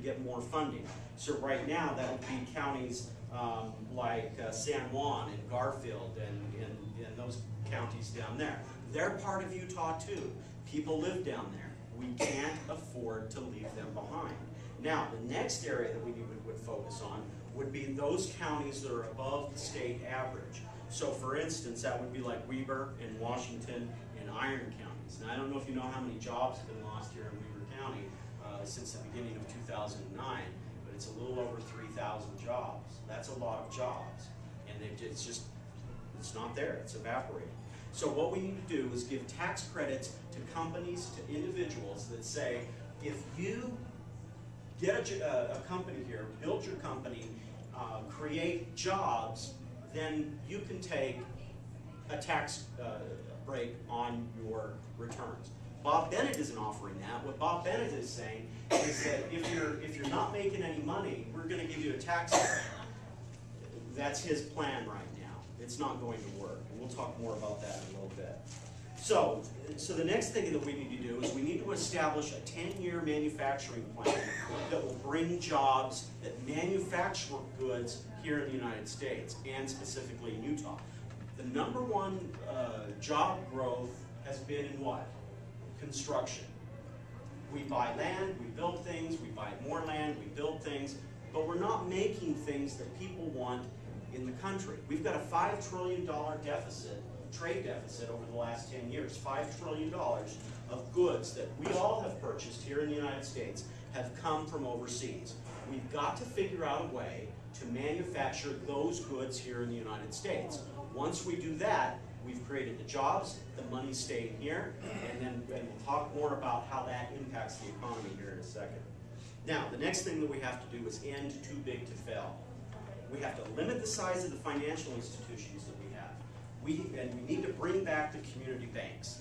get more funding. So right now, that would be counties like San Juan and Garfield and those counties down there. They're part of Utah too. People live down there. We can't afford to leave them behind. Now, the next area that we would focus on would be those counties that are above the state average. So for instance, that would be like Weber and Washington and Iron counties. And I don't know if you know how many jobs have been lost here in Weber County since the beginning of 2009, but it's a little over 3,000 jobs. That's a lot of jobs. And it's not there, it's evaporating. So what we need to do is give tax credits to companies, to individuals that say, if you get a company here, build your company, create jobs, then you can take a tax break on your returns. Bob Bennett isn't offering that. What Bob Bennett is saying is that if you're not making any money, we're going to give you a tax break. That's his plan right now. It's not going to work, and we'll talk more about that in a little bit. So the next thing that we need to do is we need to establish a 10-year manufacturing plan that will bring jobs that manufacture goods here in the United States, and specifically in Utah. The #1 job growth has been in what? Construction. We buy land, we build things, we buy more land, we build things, but we're not making things that people want in the country. We've got a $5 trillion deficit, trade deficit over the last 10 years. $5 trillion of goods that we all have purchased here in the United States have come from overseas. We've got to figure out a way to manufacture those goods here in the United States. Once we do that, we've created the jobs, the money's staying here, and we'll talk more about how that impacts the economy here in a second. Now, the next thing that we have to do is end too big to fail. We have to limit the size of the financial institutions that we have. And we need to bring back the community banks.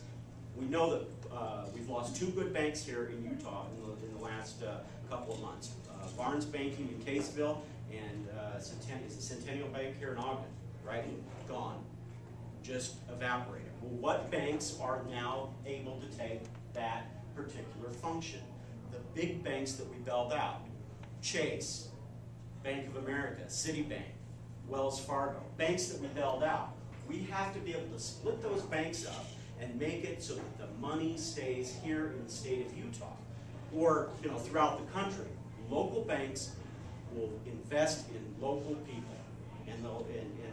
We know that we've lost 2 good banks here in Utah in the last couple of months. Barnes Banking in Caseville and Centennial Bank here in Ogden, right? Gone. Just evaporated. Well, what banks are now able to take that particular function? The big banks that we bailed out. Chase, Bank of America, Citibank, Wells Fargo, banks that we bailed out. We have to be able to split those banks up and make it so that the money stays here in the state of Utah, or throughout the country. Local banks will invest in local people, and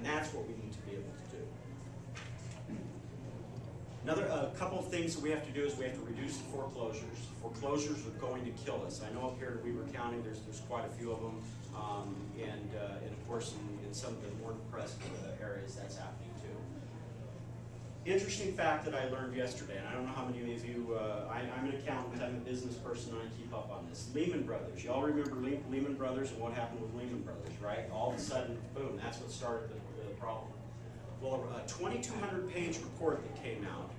that's what we need to be able to do. A couple of things that we have to do is we have to reduce the foreclosures. Foreclosures are going to kill us. I know up here in Weber County there's quite a few of them, and of course in some of the more depressed areas that's happening too. Interesting fact that I learned yesterday, and I don't know how many of you, I'm an accountant, I'm a business person, and I keep up on this. Lehman Brothers. Y'all remember Lehman Brothers and what happened with Lehman Brothers, right? All of a sudden, boom, that's what started the problem. Well, a 2,200-page report that came out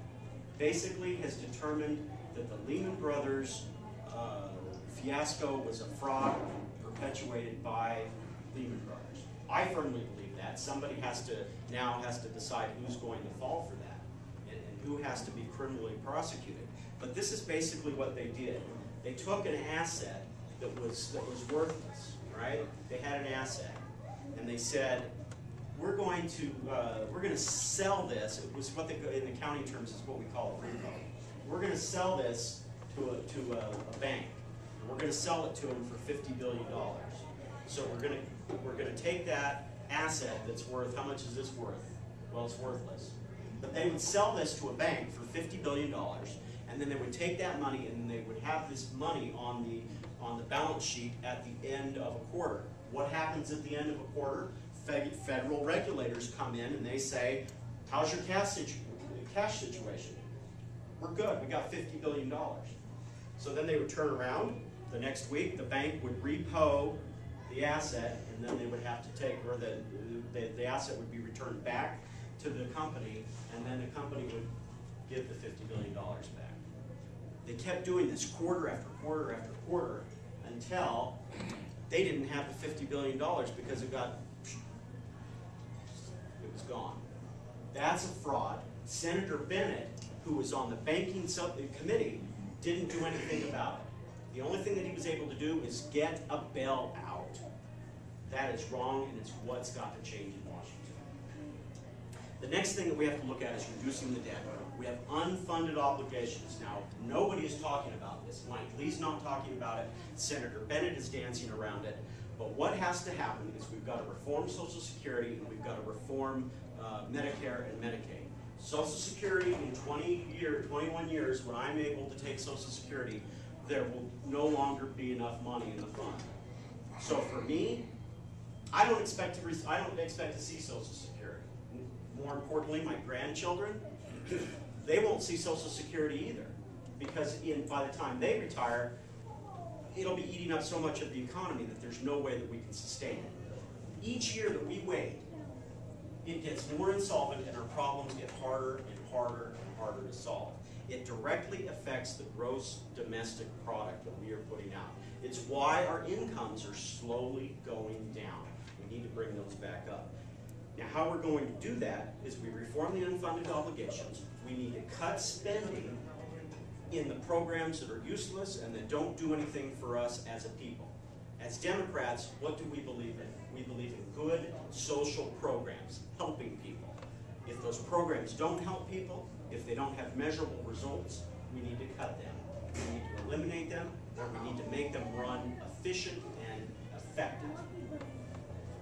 basically has determined that the Lehman Brothers fiasco was a fraud perpetuated by Lehman Brothers. I firmly believe that. Somebody now has to decide who's going to fall for that and who has to be criminally prosecuted. But this is basically what they did. They took an asset that was worthless, right? They had an asset, and they said, we're going to sell this. It was what in accounting terms is what we call a repo. We're going to sell this to a bank. We're going to sell it to them for $50 billion. So we're going to take that asset that's worth, how much is this worth? Well, it's worthless. But they would sell this to a bank for $50 billion, and then they would take that money and they would have this money on the balance sheet at the end of a quarter. What happens at the end of a quarter? Federal regulators come in and they say, how's your cash situation? We're good, we got $50 billion. So then they would turn around the next week, the bank would repo the asset, and then they would have to take, or the asset would be returned back to the company, and then the company would give the $50 billion back. They kept doing this quarter after quarter after quarter until they didn't have the $50 billion because it was gone. That's a fraud. Senator Bennett, who was on the banking committee, didn't do anything about it. The only thing that he was able to do is get a bailout. That is wrong, and it's what's got to change in Washington. The next thing that we have to look at is reducing the debt. We have unfunded obligations. Now, nobody is talking about this. Mike Lee's not talking about it. Senator Bennett is dancing around it. But what has to happen is we've got to reform Social Security, and we've got to reform Medicare and Medicaid. Social Security in 21 years, when I'm able to take Social Security, there will no longer be enough money in the fund. So for me, I don't expect to see Social Security. More importantly, my grandchildren, they won't see Social Security either, because by the time they retire, it'll be eating up so much of the economy that there's no way that we can sustain it. Each year that we wait, it gets more insolvent and our problems get harder and harder and harder to solve. It directly affects the gross domestic product that we are putting out. It's why our incomes are slowly going down. We need to bring those back up. Now, how we're going to do that is we reform the unfunded obligations. We need to cut spending in the programs that are useless and that don't do anything for us as a people. As Democrats, what do we believe in? We believe in good social programs, helping people. If those programs don't help people, if they don't have measurable results, we need to cut them. We need to eliminate them, or we need to make them run efficient and effective.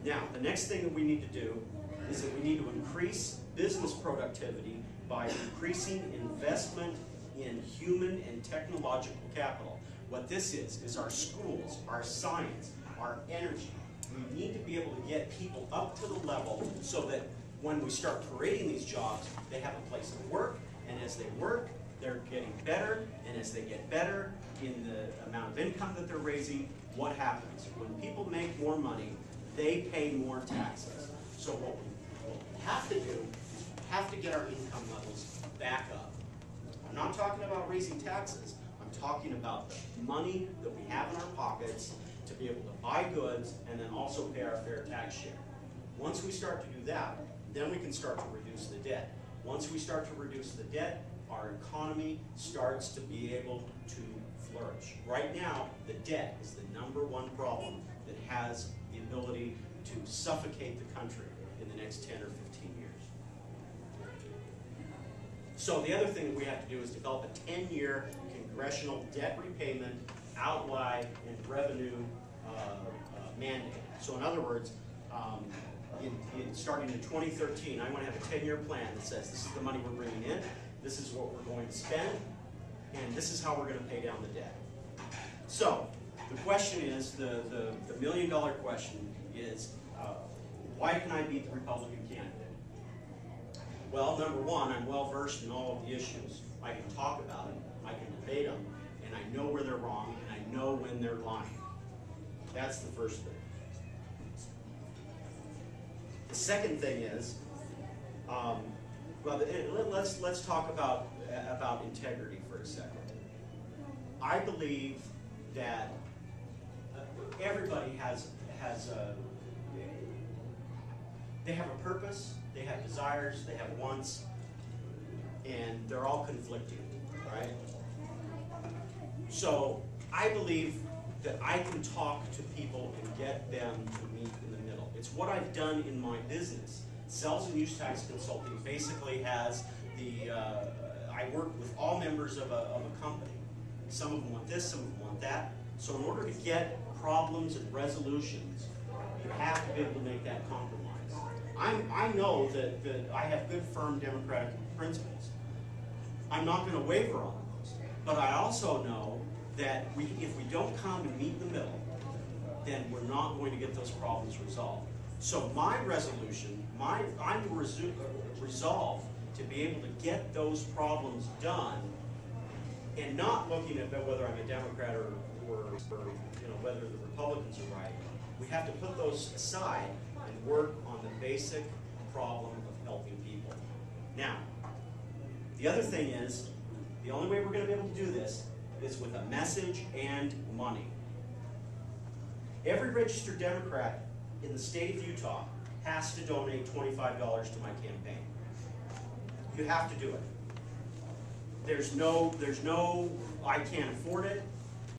Now, the next thing that we need to do is that we need to increase business productivity by increasing investment in human and technological capital. What this is our schools, our science, our energy. We need to be able to get people up to the level so that when we start creating these jobs, they have a place to work, and as they work, they're getting better, and as they get better in the amount of income that they're raising, what happens? When people make more money, they pay more taxes. So what we have to do is we have to get our income levels back up. I'm not talking about raising taxes. I'm talking about the money that we have in our pockets to be able to buy goods and then also pay our fair tax share. Once we start to do that, then we can start to reduce the debt. Once we start to reduce the debt, our economy starts to be able to flourish. Right now, the debt is the #1 problem that has the ability to suffocate the country in the next 10 or 15 years. So the other thing that we have to do is develop a 10-year congressional debt repayment, outlay, and revenue mandate. So in other words, starting in 2013, I want to have a 10-year plan that says this is the money we're bringing in, this is what we're going to spend, and this is how we're going to pay down the debt. So the question is, the million-dollar question is, why can I beat the Republican candidate? Well, #1, I'm well-versed in all of the issues. I can talk about them, I can debate them, and I know where they're wrong, and I know when they're lying. That's the first thing. The second thing is, let's talk about integrity for a second. I believe that everybody they have a purpose, they have desires, they have wants, and they're all conflicting, right? So I believe that I can talk to people and get them to meet in the middle. It's what I've done in my business. Sales and Use Tax Consulting basically has I work with all members of a company. Some of them want this, some of them want that. So in order to get problems and resolutions, you have to be able to make that compromise. I know that I have good, firm democratic principles. I'm not going to waver on those. But I also know that if we don't come and meet in the middle, then we're not going to get those problems resolved. So my resolution, I'm resolved to be able to get those problems done, and not looking at whether I'm a Democrat or whether the Republicans are right. We have to put those aside and work on the basic problem of helping people. Now, the other thing is, the only way we're going to be able to do this is with a message and money. Every registered Democrat in the state of Utah has to donate $25 to my campaign. You have to do it. There's no, I can't afford it.